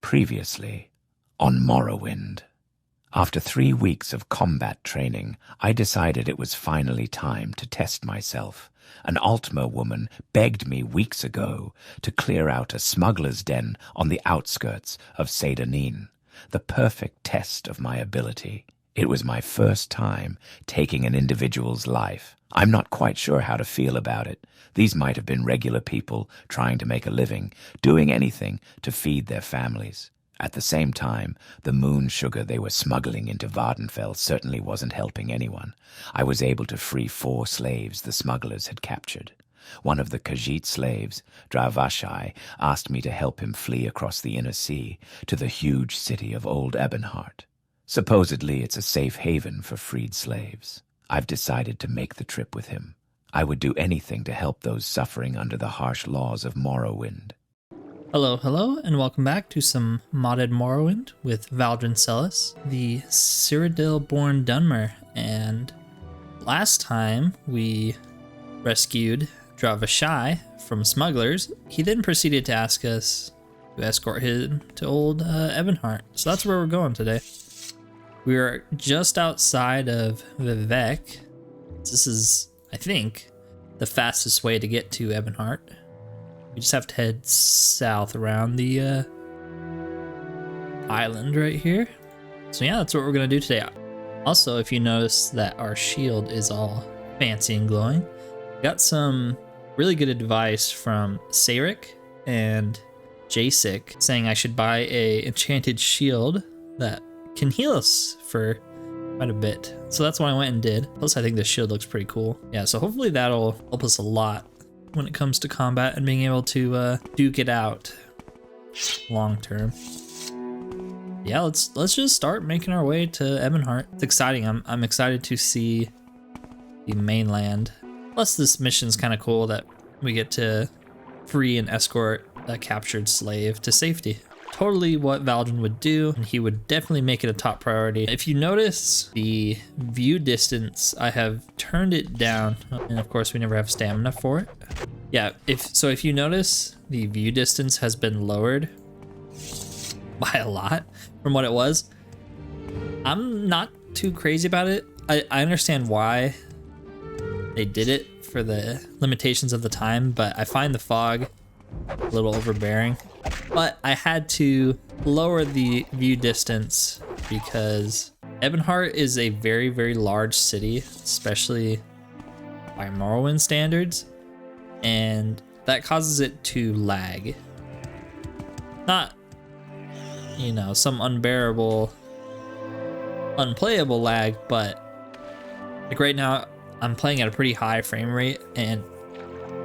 Previously, on Morrowind. After 3 weeks of combat training, I decided it was finally time to test myself. An Altmer woman begged me weeks ago to clear out a smuggler's den on the outskirts of Seyda-Neen, the perfect test of my ability. It was my first time taking an individual's life. I'm not quite sure how to feel about it. These might have been regular people trying to make a living, doing anything to feed their families. At the same time, the moon sugar they were smuggling into Vvardenfell certainly wasn't helping anyone. I was able to free 4 slaves the smugglers had captured. One of the Khajiit slaves, Dra'Vashai, asked me to help him flee across the inner sea to the huge city of Old Ebonheart. Supposedly it's a safe haven for freed slaves. I've decided to make the trip with him. I would do anything to help those suffering under the harsh laws of Morrowind. Hello, and welcome back to some modded Morrowind with Valdryn Selis, the Cyrodiil-Born Dunmer. And last time we rescued Dra'Vashai from smugglers, he then proceeded to ask us to escort him to Old Ebonheart. So that's where we're going today. We are just outside of Vivec. This is, I think, the fastest way to get to Ebonheart. We just have to head south around the island right here. So yeah, that's what we're gonna do today. Also, if you notice that our shield is all fancy and glowing, got some really good advice from Sayric and Jasik saying I should buy a enchanted shield that can heal us for quite a bit. So that's what I went and did. Plus I think this shield looks pretty cool. Yeah, so hopefully that'll help us a lot when it comes to combat and being able to duke it out long term. Yeah, let's just start making our way to Ebonheart. It's exciting. I'm excited to see the mainland. Plus this mission's kind of cool that we get to free and escort a captured slave to safety. Totally what Valdryn would do, and he would definitely make it a top priority. If you notice the view distance, I have turned it down, and of course we never have stamina for it. Yeah, if you notice, the view distance has been lowered by a lot from what it was. I'm not too crazy about it. I understand why they did it for the limitations of the time, but I find the fog a little overbearing. But I had to lower the view distance because Ebonheart is a very, very large city, especially by Morrowind standards, and that causes it to lag. Not, you know, some unbearable, unplayable lag, but like right now I'm playing at a pretty high frame rate and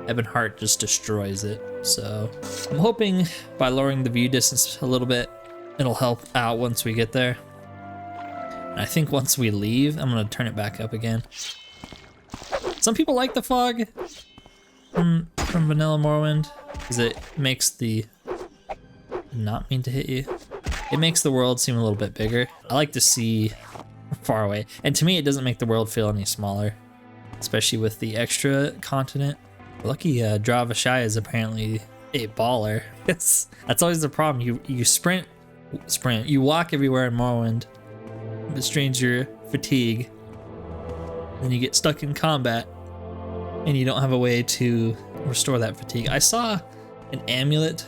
Ebonheart just destroys it. So I'm hoping by lowering the view distance a little bit, it'll help out once we get there. And I think once we leave, I'm gonna turn it back up again. Some people like the fog from Vanilla Morrowind because it makes the, not mean to hit you, it makes the world seem a little bit bigger. I like to see far away, and to me it doesn't make the world feel any smaller, especially with the extra continent. Lucky Dra'Vashai is apparently a baller. That's always the problem. You sprint, you walk everywhere in Morrowind, it strains your fatigue, then you get stuck in combat, and you don't have a way to restore that fatigue. I saw an amulet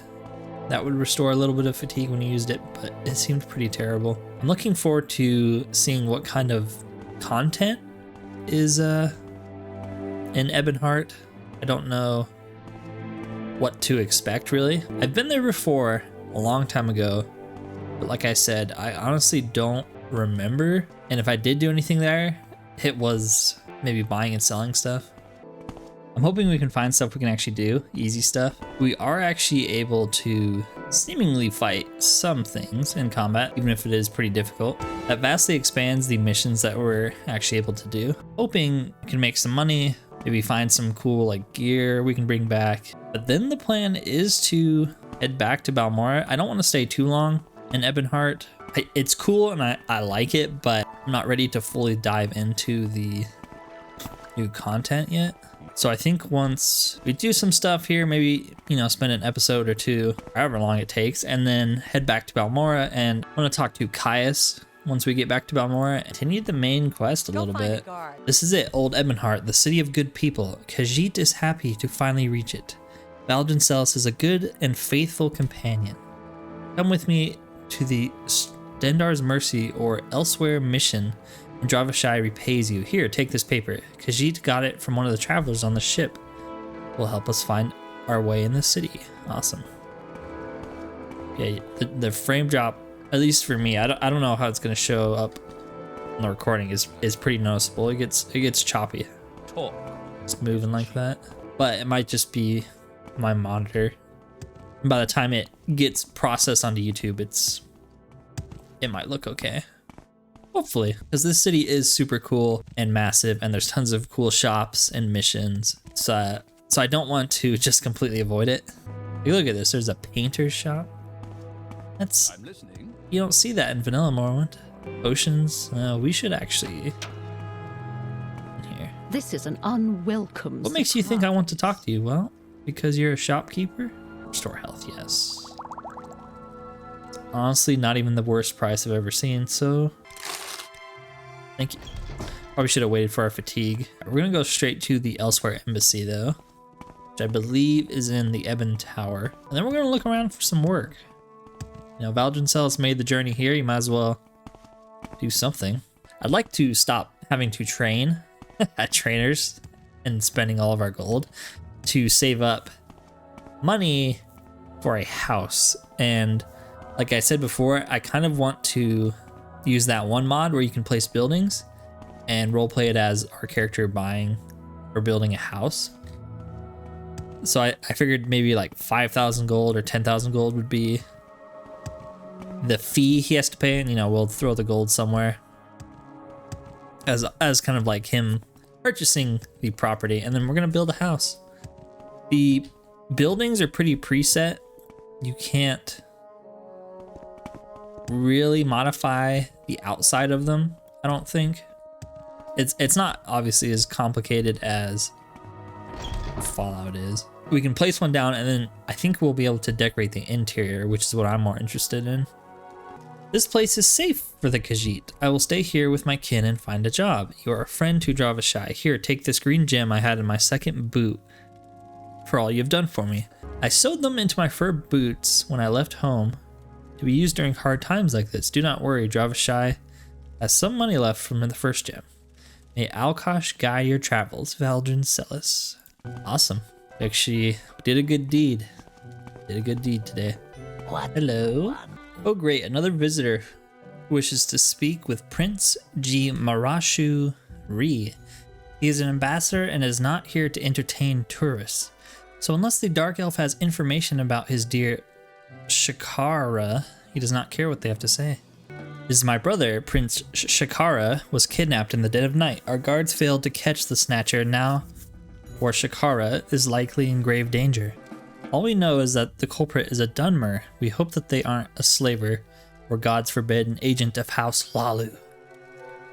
that would restore a little bit of fatigue when you used it, but it seemed pretty terrible. I'm looking forward to seeing what kind of content is in Ebonheart. I don't know what to expect, really. I've been there before, a long time ago, but like I said, I honestly don't remember. And if I did do anything there, it was maybe buying and selling stuff. I'm hoping we can find stuff we can actually do, easy stuff. We are actually able to seemingly fight some things in combat, even if it is pretty difficult. That vastly expands the missions that we're actually able to do. Hoping we can make some money, maybe find some cool like gear we can bring back. But then the plan is to head back to Balmora. I don't want to stay too long in Ebonheart. It's cool and I like it, but I'm not ready to fully dive into the new content yet. So I think once we do some stuff here, maybe, you know, spend an episode or two, however long it takes, and then head back to Balmora. And I want to talk to Caius once we get back to Balmora and continue the main quest a little bit. This is it, Old Ebonheart, the city of good people. Khajiit is happy to finally reach it. Valdryn Selis is a good and faithful companion. Come with me to the Stendarr's Mercy or Elsewhere mission, and Dra'Vashai repays you. Here, take this paper. Khajiit got it from one of the travelers on the ship. Will help us find our way in the city. Awesome. Yeah, the frame drop, at least for me, I don't know how it's gonna show up on the recording, is pretty noticeable. It gets choppy. It's moving like that. But it might just be my monitor. And by the time it gets processed onto YouTube, it might look okay. Hopefully, because this city is super cool and massive, and there's tons of cool shops and missions. So I don't want to just completely avoid it. You look at this. There's a painter's shop. I'm listening. You don't see that in Vanilla Morrowind. Potions. We should actually. In here. This is an unwelcome. What makes you think I want to talk to you? Well, because you're a shopkeeper. Restore health. Yes. Honestly, not even the worst price I've ever seen. So. Thank you. Probably should have waited for our fatigue. We're gonna go straight to the Elsewhere Embassy though, which I believe is in the Ebon Tower. And then we're gonna look around for some work. You know, Valdryn Selis made the journey here. You might as well do something. I'd like to stop having to train at trainers and spending all of our gold to save up money for a house. And like I said before, I kind of want to use that one mod where you can place buildings and roleplay it as our character buying or building a house. So I figured maybe like 5,000 gold or 10,000 gold would be the fee he has to pay, and you know, we'll throw the gold somewhere as kind of like him purchasing the property, and then we're gonna build a house. The buildings are pretty preset. You can't really modify the outside of them, I don't think. It's not obviously as complicated as Fallout is. We can place one down, and then I think we'll be able to decorate the interior, which is what I'm more interested in. This place is safe for the Khajiit. I will stay here with my kin and find a job. You are a friend to Dra'Vashai. Here, take this green gem I had in my second boot for all you've done for me. I sewed them into my fur boots when I left home to be used during hard times like this. Do not worry, Dra'Vashai has some money left from the first gem. May Alkosh guide your travels, Valdryn Selis. Awesome. Actually, did a good deed. Did a good deed today. Hello. Oh great, another visitor wishes to speak with Prince G. Marashu Ree. He is an ambassador and is not here to entertain tourists. So unless the Dark Elf has information about his dear Shakara, he does not care what they have to say. This is my brother, Prince Shakara, was kidnapped in the dead of night. Our guards failed to catch the snatcher, now or Shakara is likely in grave danger. All we know is that the culprit is a Dunmer. We hope that they aren't a slaver, or God's forbid, an agent of House Lalu.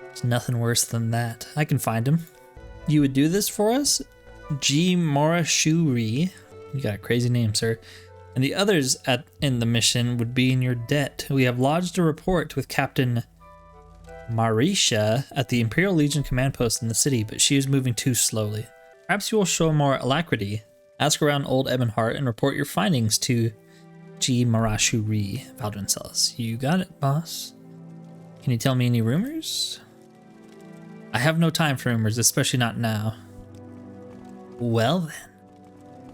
There's nothing worse than that. I can find him. You would do this for us? G. Morashuri. You got a crazy name, sir. And the others in the mission would be in your debt. We have lodged a report with Captain Marisha at the Imperial Legion command post in the city, but she is moving too slowly. Perhaps you will show more alacrity. Ask around Old Ebonheart and report your findings to G. Marashuri, Valdryn Selis. You got it, boss. Can you tell me any rumors? I have no time for rumors, especially not now. Well then.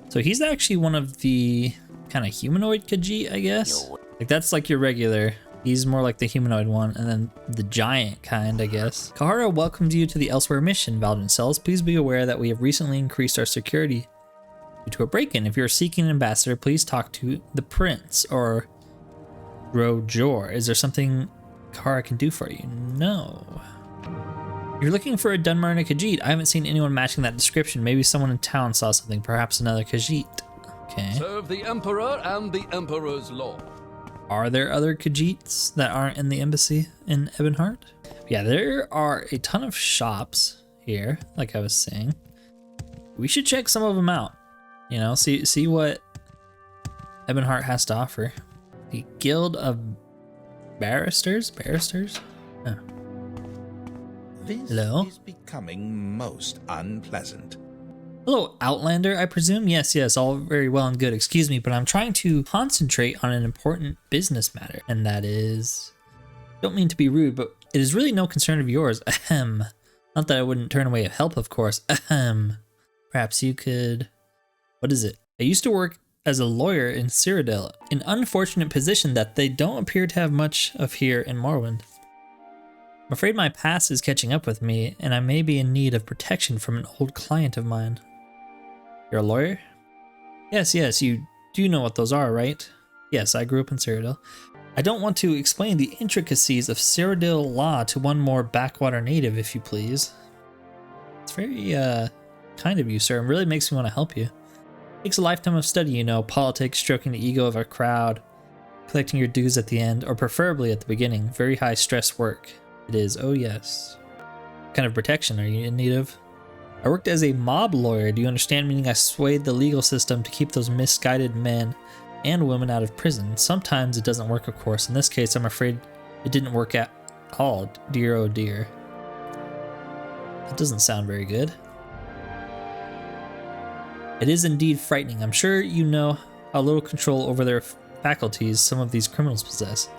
So he's actually one of the kind of humanoid Khajiit, I guess. Like that's like your regular. He's more like the humanoid one, and then the giant kind, I guess. Kahara welcomes you to the Elsewhere mission, Valdryn Selis. Please be aware that we have recently increased our security due to a break-in. If you're seeking an ambassador, please talk to the prince or Rojor. Is there something Kahara can do for you? No. You're looking for a Dunmer and a Khajiit. I haven't seen anyone matching that description. Maybe someone in town saw something, perhaps another Khajiit. Okay. Serve the Emperor and the Emperor's law. Are there other Khajiits that aren't in the embassy in Ebonheart? Yeah, there are a ton of shops here, like I was saying. We should check some of them out. You know, see what Ebonheart has to offer. The Guild of Barristers? Oh. This Hello? is becoming most unpleasant. Hello, Outlander, I presume? Yes, all very well and good. Excuse me, but I'm trying to concentrate on an important business matter, and that is... Don't mean to be rude, but it is really no concern of yours. Ahem. Not that I wouldn't turn away help, of course. Ahem. Perhaps you could... What is it? I used to work as a lawyer in Cyrodiil, an unfortunate position that they don't appear to have much of here in Morrowind. I'm afraid my past is catching up with me, and I may be in need of protection from an old client of mine. You're a lawyer? Yes, you do know what those are, right? Yes, I grew up in Cyrodiil. I don't want to explain the intricacies of Cyrodiil law to one more backwater native, if you please. It's very, kind of you, sir. It really makes me want to help you. It takes a lifetime of study, you know, politics, stroking the ego of a crowd, collecting your dues at the end, or preferably at the beginning. Very high stress work. It is, oh yes. What kind of protection are you in need of? I worked as a mob lawyer, do you understand? Meaning I swayed the legal system to keep those misguided men and women out of prison. Sometimes it doesn't work, of course. In this case, I'm afraid it didn't work at all. Dear, oh dear. That doesn't sound very good. It is indeed frightening. I'm sure you know how little control over their faculties some of these criminals possess.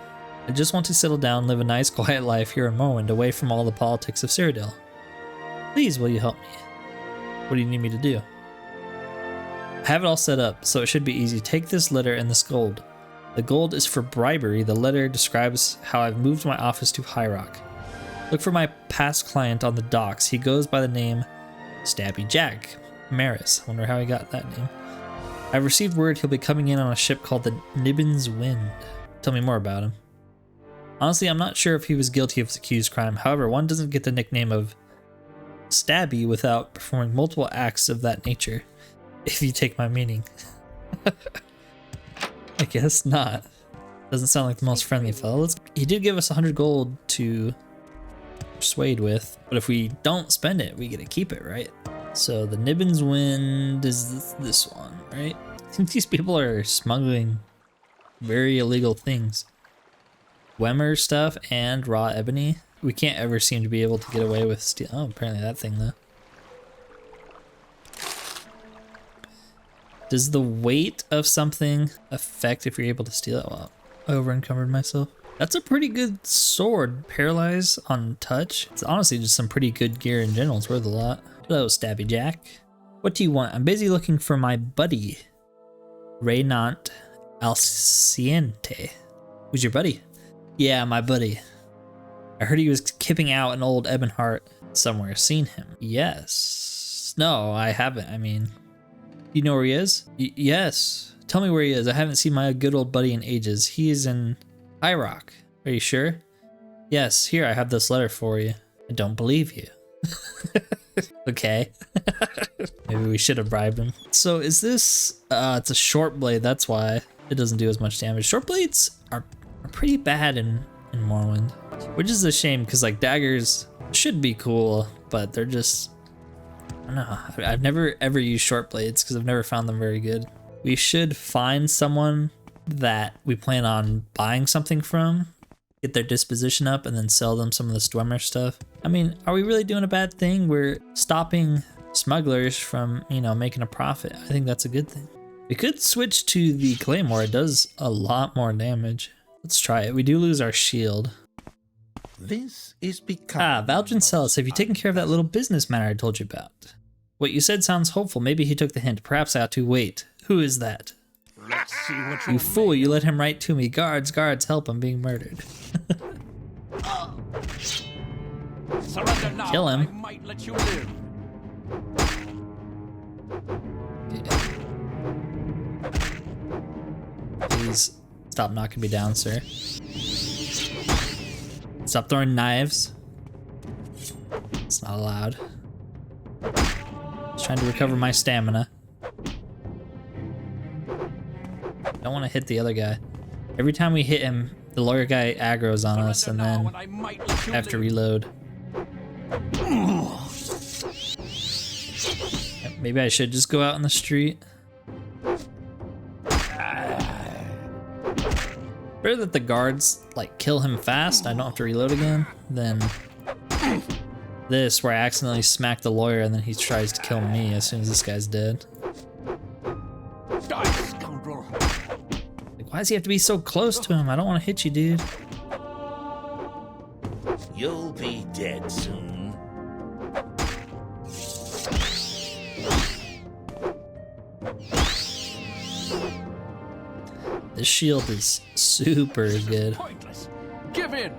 I just want to settle down, live a nice, quiet life here in Morrowind, away from all the politics of Cyrodiil. Please, will you help me? What do you need me to do? I have it all set up, so it should be easy. Take this letter and this gold. The gold is for bribery. The letter describes how I've moved my office to High Rock. Look for my past client on the docks. He goes by the name Stabby Jack Maris. I wonder how he got that name. I've received word he'll be coming in on a ship called the Nibben's Wind. Tell me more about him. Honestly, I'm not sure if he was guilty of his accused crime. However, one doesn't get the nickname of Stabby without performing multiple acts of that nature, if you take my meaning. I guess not. Doesn't sound like the most friendly fellow. He did give us 100 gold to persuade with, but if we don't spend it, we get to keep it, right? So the Nibben's Wind is this one, right? I think these people are smuggling very illegal things. Wemmer stuff and raw ebony. We can't ever seem to be able to get away with steal. Oh, apparently that thing though. Does the weight of something affect if you're able to steal it? Well, I over encumbered myself. That's a pretty good sword. Paralyze on touch. It's honestly just some pretty good gear in general. It's worth a lot. Hello, Stabby Jack. What do you want? I'm busy looking for my buddy, Reynant Alciente. Who's your buddy? Yeah, my buddy. I heard he was kipping out an old Ebonheart somewhere. Seen him? Yes. No, I haven't. I mean, you know where he is? Yes. Tell me where he is. I haven't seen my good old buddy in ages. He is in High Rock. Are you sure? Yes. Here, I have this letter for you. I don't believe you. Okay. Maybe we should have bribed him. So is this... it's a short blade. That's why it doesn't do as much damage. Short blades are pretty bad in Morrowind. Which is a shame, because like daggers should be cool, but they're just... I don't know. I've never ever used short blades because I've never found them very good. We should find someone that we plan on buying something from, get their disposition up, and then sell them some of this Dwemer stuff. I mean, are we really doing a bad thing? We're stopping smugglers from, you know, making a profit. I think that's a good thing. We could switch to the Claymore. It does a lot more damage. Let's try it. We do lose our shield. This is becoming... Valdryn Selis, have you taken care of that little business matter I told you about? What you said sounds hopeful. Maybe he took the hint. Perhaps I ought to wait. Who is that? Let's see what You fool, you let him write to me. Guards, help, I'm being murdered. Surrender now. Kill him. I might let you live. Please stop knocking me down, sir. Stop throwing knives. It's not allowed. Just trying to recover my stamina. Don't want to hit the other guy. Every time we hit him, the lawyer guy aggroes on us, and then I might let you have to live. reload. Yep. Maybe I should just go out in the street. Better that the guards like kill him fast, I don't have to reload again, than this where I accidentally smack the lawyer and then he tries to kill me as soon as this guy's dead. Die, scoundrel! Like, why does he have to be so close to him? I don't want to hit you, dude. You'll be dead soon. This shield is super good. Pointless. Give in.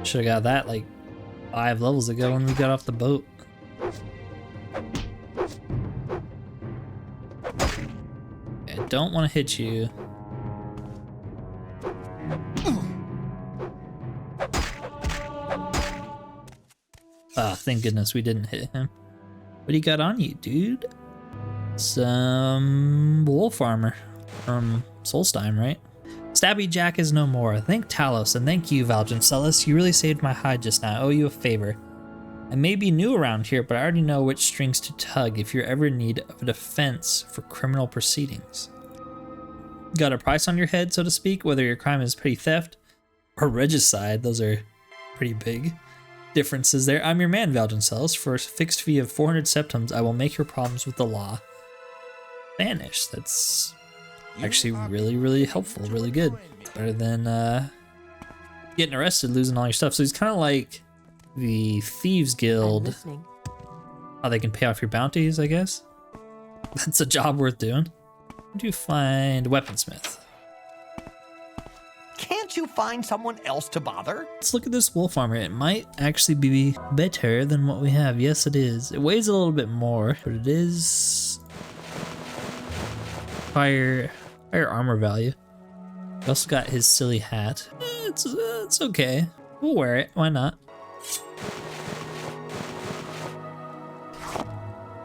Should have got that like 5 levels ago when we got off the boat. I don't want to hit you. Ah, thank goodness we didn't hit him. What do you got on you, dude? Some wolf armor from Solstheim, right? Stabby Jack is no more. Thank Talos, and thank you, Valdryn Selis. You really saved my hide just now. I owe you a favor. I may be new around here, but I already know which strings to tug if you're ever in need of a defense for criminal proceedings. Got a price on your head, so to speak, whether your crime is petty theft or regicide. Those are pretty big differences there. I'm your man, Valdryn Selis. For a fixed fee of 400 septums, I will make your problems with the law vanish. That's actually really helpful, really good. Better than getting arrested, losing all your stuff. So he's kind of like the Thieves Guild. How they can pay off your bounties, I guess. That's a job worth doing. Where do you find Weaponsmith? Can't you find someone else to bother? Let's look at this wolf armor. It might actually be better than what we have. Yes, it is. It weighs a little bit more, but it is higher armor value. We also got his silly hat. It's okay. We'll wear it. Why not?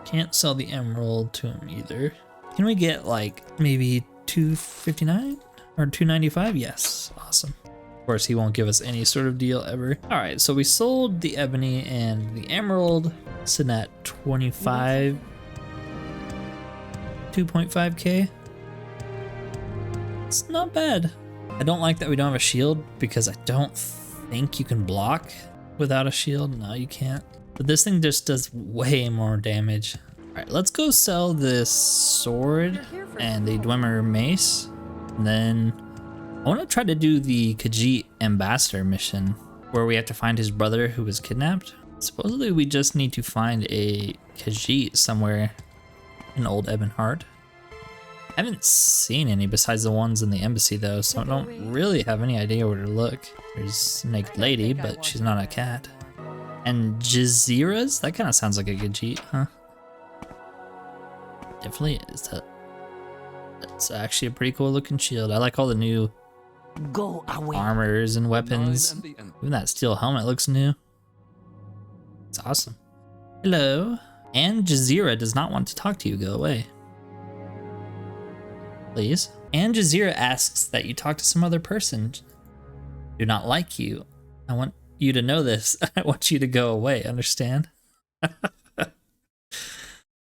Can't sell the emerald to him either. Can we get like maybe 259 or 295? Yes. Awesome. Of course, he won't give us any sort of deal ever. All right, so we sold the ebony and the emerald, sitting at 25, 2.5k. It's not bad. I don't like that we don't have a shield because I don't think you can block without a shield. No, you can't. But this thing just does way more damage. All right, let's go sell this sword and the Dwemer mace. And then I want to try to do the Khajiit Ambassador mission where we have to find his brother who was kidnapped. Supposedly we just need to find a Khajiit somewhere in old Ebonheart. I haven't seen any besides the ones in the embassy though, so I don't really have any idea where to look. There's Naked Lady, but she's not a cat. And Jazeera's? That kind of sounds like a Khajiit, huh? Definitely is. That's actually a pretty cool looking shield. I like all the new armors and weapons. Even that steel helmet looks new. It's awesome. Hello. And Jazeera does not want to talk to you. Go away. Please. And Jazeera asks that you talk to some other person. Do not like you. I want you to know this. I want you to go away. Understand?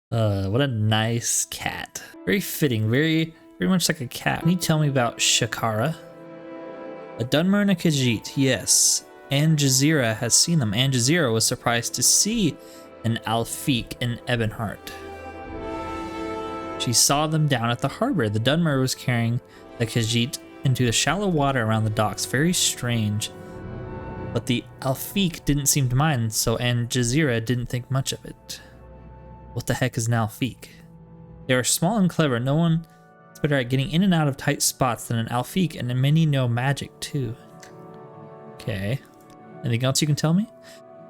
What a nice cat. Very fitting. Very much like a cat. Can you tell me about Shakara? A Dunmer and a Khajiit. Yes. And Jazeera has seen them. And Jazeera was surprised to see an Alfiq in Ebonheart. She saw them down at the harbor. The Dunmer was carrying the Khajiit into the shallow water around the docks. Very strange. But the Alfiq didn't seem to mind, so and Jazeera didn't think much of it. What the heck is an Alfiq? They are small and clever. No one is better at getting in and out of tight spots than an Alfiq, and many know magic too. Okay. Anything else you can tell me?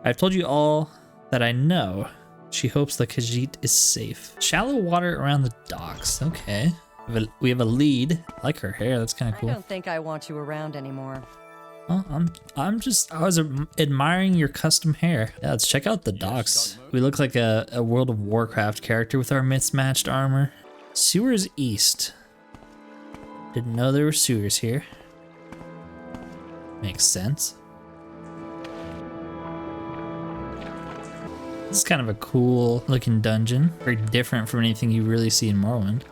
I've told you all that I know. She hopes the Khajiit is safe. Shallow water around the docks. Okay. We have a lead. I like her hair. That's kind of cool. I don't think I want you around anymore. Well, I was admiring your custom hair. Yeah, let's check out the docks. We look like a World of Warcraft character with our mismatched armor. Sewers east. Didn't know there were sewers here. Makes sense. This is kind of a cool looking dungeon. Very different from anything you really see in Morrowind.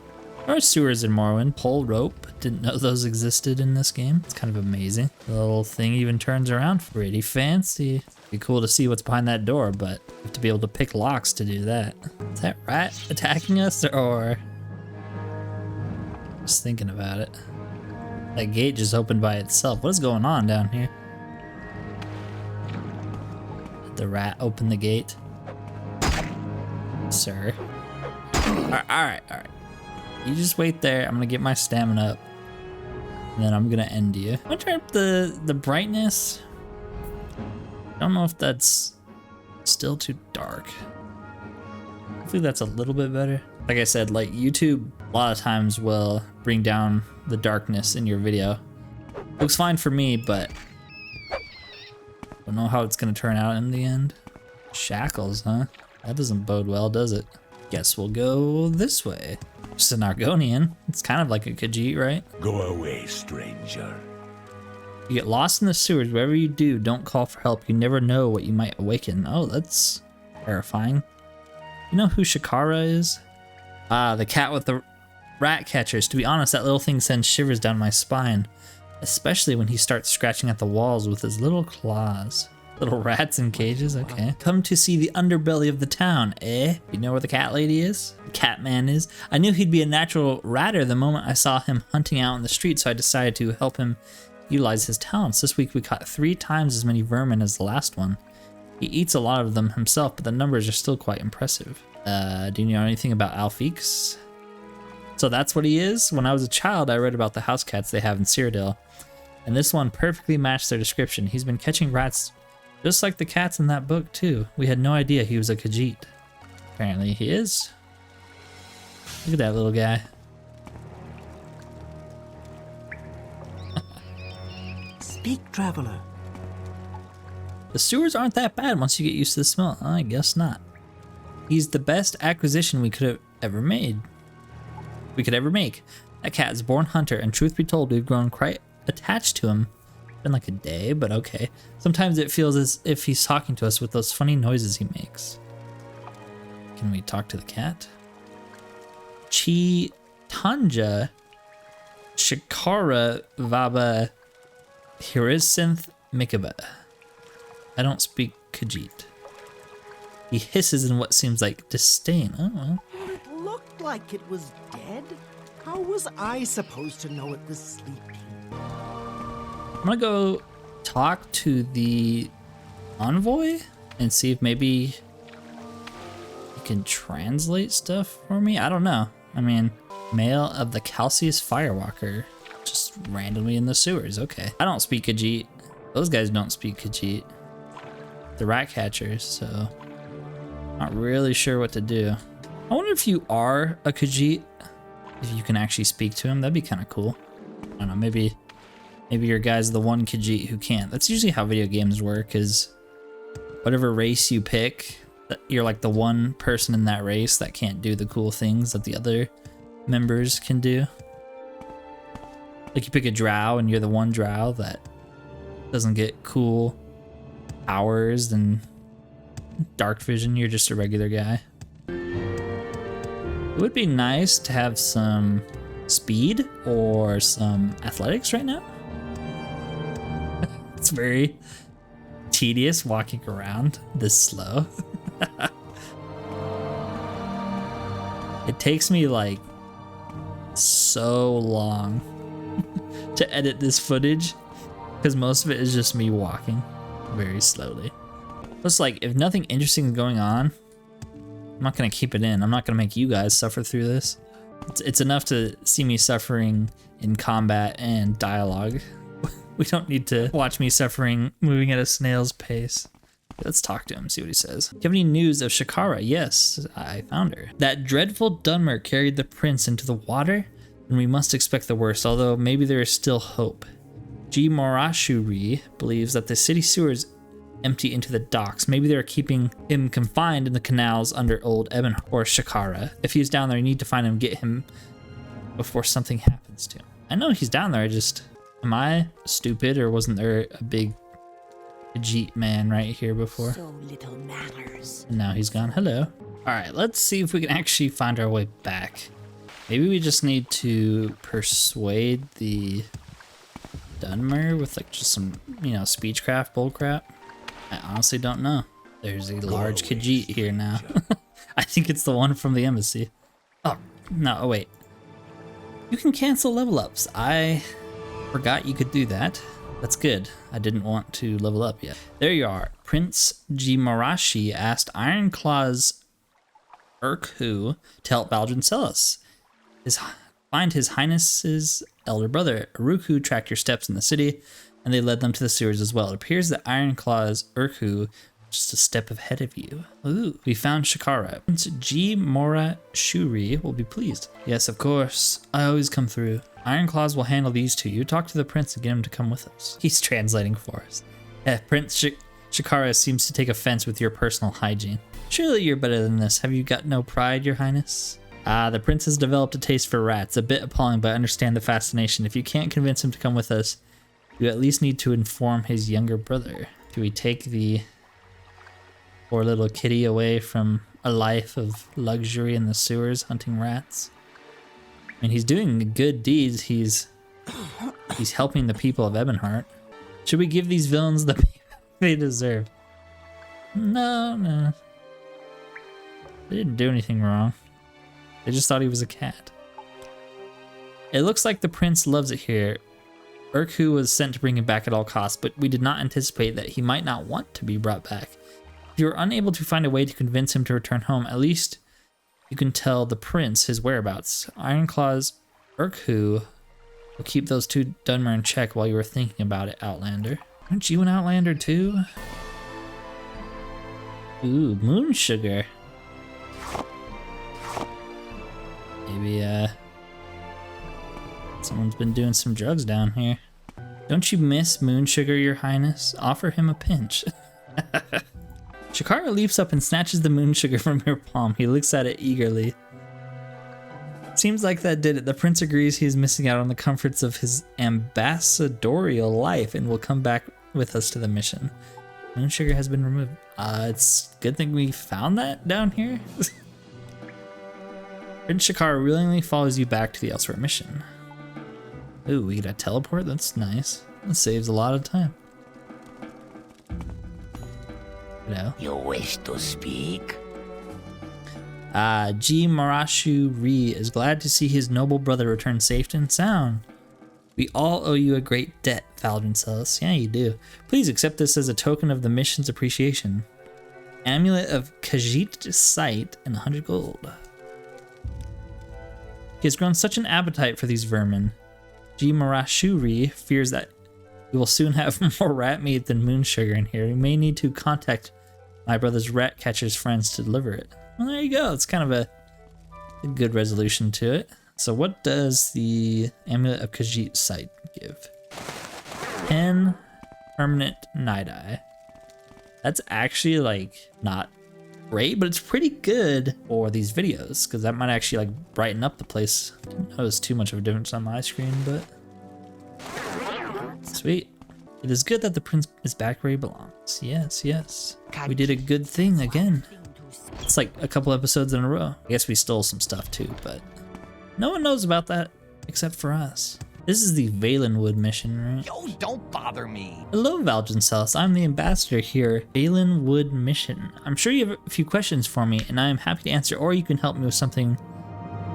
There are sewers in Morrowind. Pole rope. Didn't know those existed in this game. It's kind of amazing. The little thing even turns around. Pretty fancy. Be cool to see what's behind that door, but you have to be able to pick locks to do that. Is that rat attacking us or... Just thinking about it. That gate just opened by itself. What is going on down here? Did the rat open the gate? Sir. Alright. You just wait there. I'm gonna get my stamina up. And then I'm gonna end you. I'm gonna turn up the brightness. I don't know if that's still too dark. Hopefully that's a little bit better. Like I said, like YouTube a lot of times will bring down the darkness in your video. Looks fine for me, but don't know how it's gonna turn out in the end. Shackles, huh? That doesn't bode well, does it? Guess we'll go this way. Just an Argonian. It's kind of like a Khajiit, right? Go away, stranger. You get lost in the sewers. Wherever you do, don't call for help. You never know what you might awaken. Oh, that's terrifying. You know who Shakara is? Ah, the cat with the rat catchers. To be honest, that little thing sends shivers down my spine. Especially when he starts scratching at the walls with his little claws. Little rats in cages, okay. Come to see the underbelly of the town, eh? You know where the cat lady is? The cat man is? I knew he'd be a natural ratter the moment I saw him hunting out in the street, so I decided to help him utilize his talents. This week we caught 3 times as many vermin as the last one. He eats a lot of them himself, but the numbers are still quite impressive. Do you know anything about Alfeeks? So that's what he is? When I was a child, I read about the house cats they have in Cyrodiil, and this one perfectly matched their description. He's been catching rats just like the cats in that book too. We had no idea he was a Khajiit. Apparently he is. Look at that little guy. Speak, traveler. The sewers aren't that bad once you get used to the smell. I guess not. He's the best acquisition we could ever make. That cat is a born hunter, and truth be told, we've grown quite attached to him. Been like a day, but okay. Sometimes it feels as if he's talking to us with those funny noises he makes. Can we talk to the cat? Chi Tanja Shakara Vaba Hirisinth Mikaba. I don't speak Khajiit. He hisses in what seems like disdain. Oh, well. It looked like it was dead. How was I supposed to know it was sleeping? I'm gonna go talk to the envoy and see if maybe he can translate stuff for me. I don't know. I mean, male of the Calcius Firewalker, just randomly in the sewers. Okay. I don't speak Khajiit. Those guys don't speak Khajiit. The rat catchers, so not really sure what to do. I wonder if you are a Khajiit, if you can actually speak to him. That'd be kind of cool. I don't know, maybe your guy's the one Khajiit who can't. That's usually how video games work, is whatever race you pick, you're like the one person in that race that can't do the cool things that the other members can do. Like you pick a drow and you're the one drow that doesn't get cool powers and dark vision, you're just a regular guy. It would be nice to have some speed or some athletics right now. It's very tedious walking around this slow. It takes me like so long to edit this footage because most of it is just me walking very slowly. It's like, if nothing interesting is going on, I'm not gonna keep it in. I'm not gonna make you guys suffer through this. It's enough to see me suffering in combat and dialogue. We don't need to watch me suffering moving at a snail's pace. Let's talk to him, see what he says. Do you have any news of Shakara? Yes, I found her. That dreadful Dunmer carried the prince into the water, and we must expect the worst, although maybe there is still hope. G. Morashuri believes that the city sewers empty into the docks. Maybe they're keeping him confined in the canals under old Ebonheart or Shakara. If he's down there, you need to find him, get him before something happens to him. I know he's down there, am I stupid, or wasn't there a big Khajiit man right here before. So little matters. And now he's gone. Hello. Alright, let's see if we can actually find our way back. Maybe we just need to persuade the Dunmer with like just some, speechcraft bullcrap. I honestly don't know. There's a large Khajiit here now. I think it's the one from the embassy. Oh, no, oh wait. You can cancel level ups. I forgot you could do that. That's good. I didn't want to level up yet. There you are. Prince Jimarashi asked Ironclaw's Urku to help Valdryn Selis. Find His Highness's elder brother. Uruku tracked your steps in the city, and they led them to the sewers as well. It appears that Ironclaw's Urku just a step ahead of you. Ooh, we found Shakara. Prince G. Mora Shuri will be pleased. Yes, of course. I always come through. Ironclaws will handle these two. You talk to the prince and get him to come with us. He's translating for us. Yeah, Prince Shakara seems to take offense with your personal hygiene. Surely you're better than this. Have you got no pride, your highness? The prince has developed a taste for rats. A bit appalling, but I understand the fascination. If you can't convince him to come with us, you at least need to inform his younger brother. Do we take the poor little kitty away from a life of luxury in the sewers hunting rats? I mean, he's doing good deeds. He's helping the people of Ebonheart. Should we give these villains the pay they deserve? No. They didn't do anything wrong. They just thought he was a cat. It looks like the prince loves it here. Urku was sent to bring him back at all costs, but we did not anticipate that he might not want to be brought back. If you are unable to find a way to convince him to return home, at least you can tell the prince his whereabouts. Ironclaw's Urku will keep those two Dunmer in check while you were thinking about it, Outlander. Aren't you an Outlander too? Ooh, moon sugar. Maybe, someone's been doing some drugs down here. Don't you miss moon sugar, your highness? Offer him a pinch. Shakara leaps up and snatches the moon sugar from your palm. He looks at it eagerly. Seems like that did it. The prince agrees he is missing out on the comforts of his ambassadorial life and will come back with us to the mission. Moon sugar has been removed. It's a good thing we found that down here. Prince Shakara willingly follows you back to the elsewhere mission. Ooh, we get a teleport? That's nice. That saves a lot of time. Hello. You wish to speak? G. Marashu Ri is glad to see his noble brother return safe and sound. We all owe you a great debt, Valdryn Selis. Yeah, you do. Please accept this as a token of the mission's appreciation. Amulet of Khajiit sight and 100 gold. He has grown such an appetite for these vermin. G. Marashuri fears that we will soon have more rat meat than moon sugar in here. We may need to contact my brother's rat catcher's friends to deliver it. Well, there you go. It's kind of a good resolution to it. So what does the Amulet of Khajiit sight give? 10 permanent night eye. That's actually like not great, but it's pretty good for these videos because that might actually like brighten up the place. Didn't notice too much of a difference on my screen, but sweet. It is good that the prince is back where he belongs. Yes. We did a good thing again. It's like a couple episodes in a row. I guess we stole some stuff too, but no one knows about that except for us. This is the Valenwood mission, right? Yo, don't bother me. Hello, Valdryn Selis. I'm the ambassador here. Valenwood mission. I'm sure you have a few questions for me, and I am happy to answer, or you can help me with something.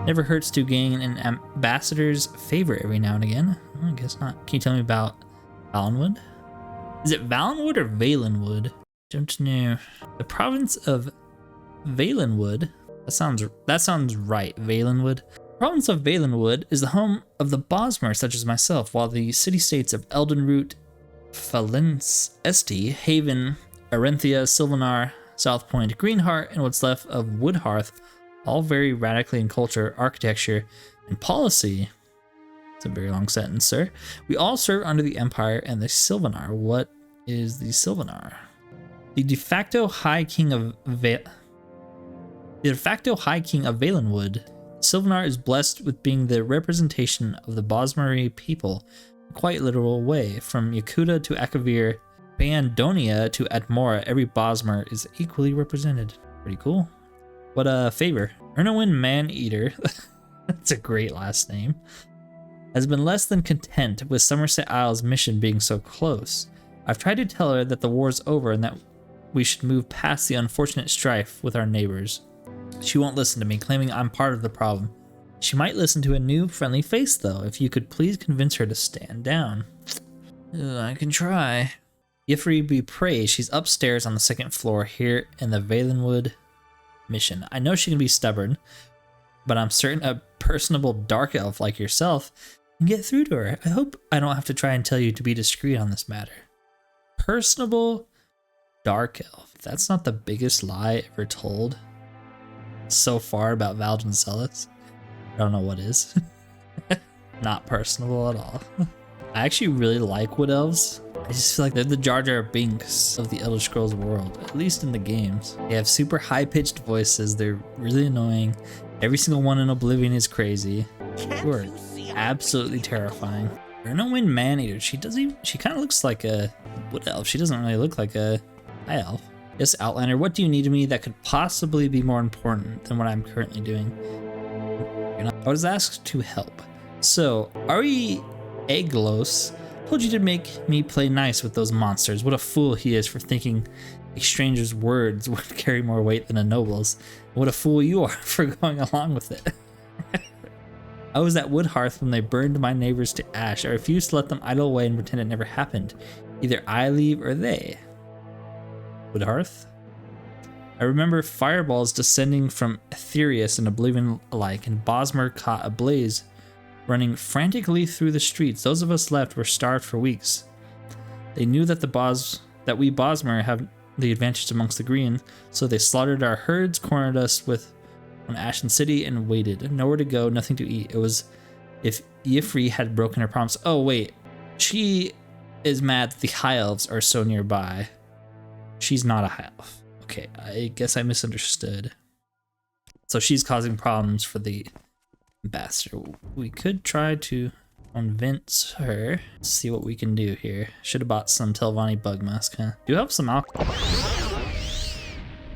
Never hurts to gain an ambassador's favor every now and again. I guess not. Can you tell me about Valenwood? Is it Valenwood or Valenwood? Don't know. The province of Valenwood. That sounds right. Valenwood. The province of Valenwood is the home of the Bosmer, such as myself, while the city-states of Eldenroot, Falence Esti, Haven, Arenthia, Sylvanar, South Point, Greenheart, and what's left of Woodhearth all vary radically in culture, architecture, and policy. It's a very long sentence, sir. We all serve under the Empire and the Sylvanar. What is the Sylvanar? The de facto High King of Valenwood. Sylvanar is blessed with being the representation of the Bosmeri people in a quite literal way. From Yakuta to Akavir, Bandonia to Admora, every Bosmer is equally represented. Pretty cool. What a favor. Ernowin Maneater, that's a great last name, has been less than content with Somerset Isle's mission being so close. I've tried to tell her that the war's over and that we should move past the unfortunate strife with our neighbors. She won't listen to me, claiming I'm part of the problem. She might listen to a new friendly face though, if you could please convince her to stand down. I can try. Ivory be praised, she's upstairs on the second floor here in the Valenwood mission. I know she can be stubborn, but I'm certain a personable dark elf like yourself can get through to her. I hope I don't have to try and tell you to be discreet on this matter. Personable dark elf. That's not the biggest lie ever told so far about Valdryn Selis. I don't know what is. Not personable at all. I actually really like wood elves. I just feel like they're the Jar Jar Binks of the Elder Scrolls world, at least in the games. They have super high-pitched voices, they're really annoying. Every single one in Oblivion is crazy. They are absolutely terrifying. Ernowin Maneater, she kind of looks like a wood elf. She doesn't really look like a high elf. Yes, Outlander, what do you need of me that could possibly be more important than what I'm currently doing? I was asked to help. So, Ari Eglos told you to make me play nice with those monsters. What a fool he is for thinking a stranger's words would carry more weight than a noble's. What a fool you are for going along with it. I was at Woodhearth when they burned my neighbors to ash. I refused to let them idle away and pretend it never happened. Either I leave or they. Woodhearth? I remember fireballs descending from Aetherius and Oblivion alike, and Bosmer caught a blaze running frantically through the streets. Those of us left were starved for weeks. They knew that we Bosmer have the advantage amongst the green, so they slaughtered our herds, cornered us with an Ashen City, and waited. Nowhere to go, nothing to eat. It was if Ivory had broken her promise. Oh wait, she is mad that the High Elves are so nearby. She's not a High Elf. Okay, I guess I misunderstood. So she's causing problems for the Ambassador. We could try to convince her. Let's see what we can do here. Should have bought some Telvanni bug mask, huh? Do have some alcohol.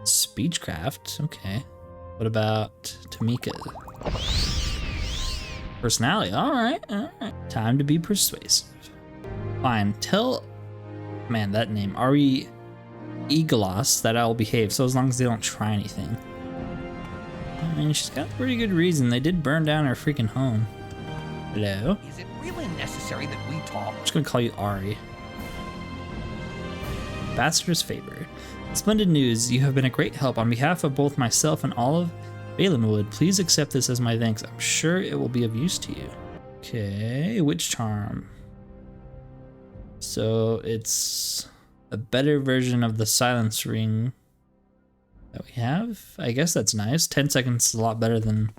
Speechcraft, okay. What about Tamika? Personality, alright. Time to be persuasive. Fine, tell... Man, that name. Ari Eaglos that I will behave, so as long as they don't try anything. I mean, she's got a pretty good reason. They did burn down her freaking home. Hello? Is it really necessary that we talk? I'm just gonna call you Ari. Ambassador's favor. Splendid news. You have been a great help. On behalf of both myself and all of Valenwood, please accept this as my thanks. I'm sure it will be of use to you. Okay, witch charm. So it's a better version of the silence ring that we have. I guess that's nice. 10 seconds is a lot better than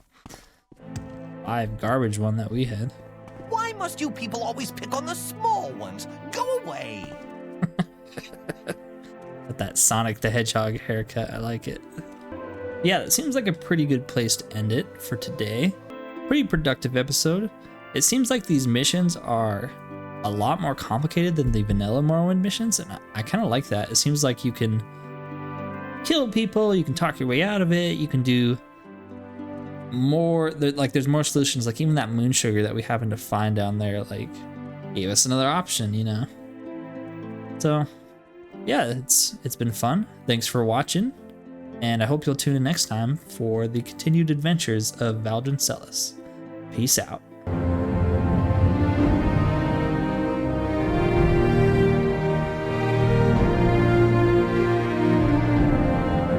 5 garbage one that we had. Why must you people always pick on the small ones? Go away! With that Sonic the Hedgehog haircut, I like it. Yeah, it seems like a pretty good place to end it for today. Pretty productive episode. It seems like these missions are a lot more complicated than the vanilla Morrowind missions, and I kind of like that. It seems like you can kill people, you can talk your way out of it, you can do more, like there's more solutions. Like even that moon sugar that we happened to find down there, like gave us another option, you know? So yeah, it's been fun. Thanks for watching, and I hope you'll tune in next time for the continued adventures of Valdryn Selis. Peace out.